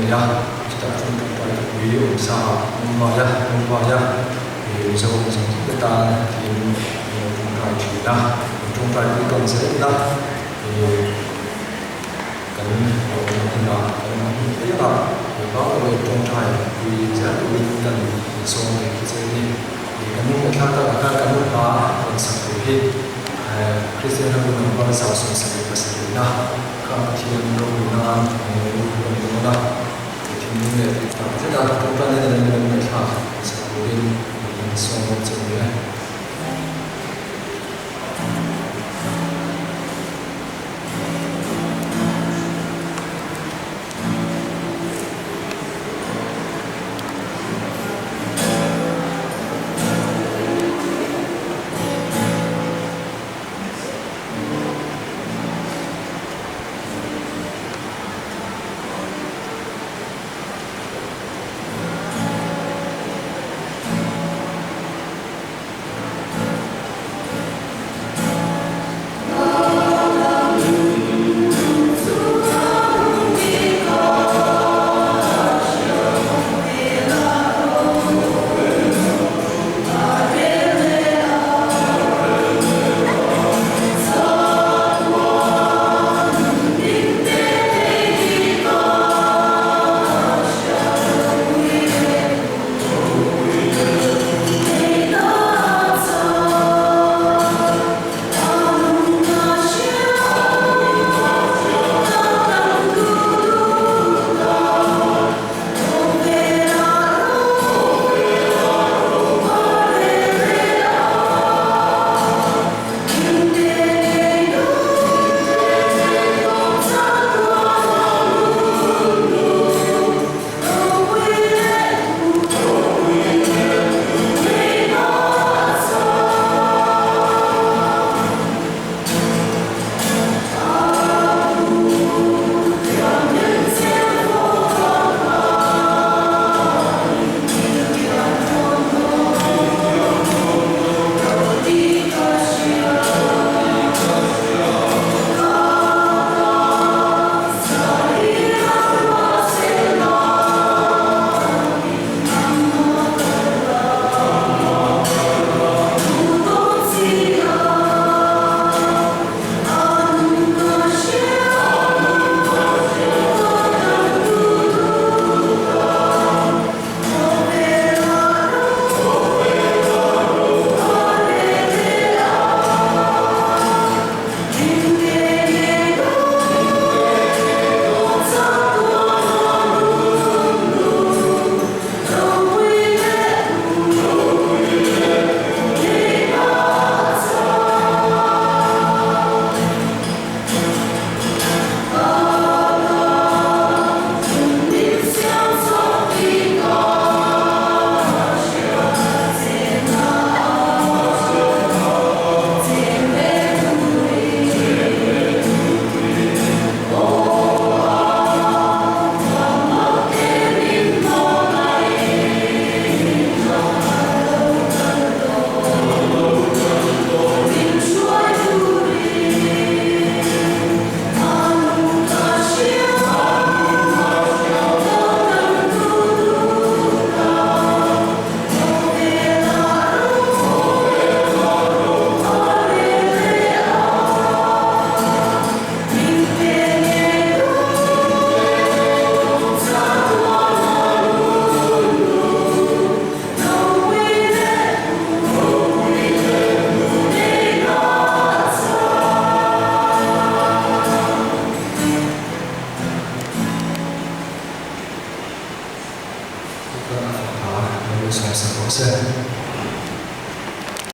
ya kita pun tempat video usaha membayar so kita in try china trong try đi còn sẽ đó cái là cái là có cái trong try thì sẽ đi cần số này sẽ đi cái những cái khác là cái một ba còn sản phẩm hết Christian là một con sản phẩm sản phẩm sản phẩm đó các thiên đâu là một đó thì những người rất là công tác nên là người khác sẽ cố gắng so một chỗ nữa Hãy subscribe cho kênh Ghiền Mì Gõ để không bỏ lỡ những video hấp dẫn.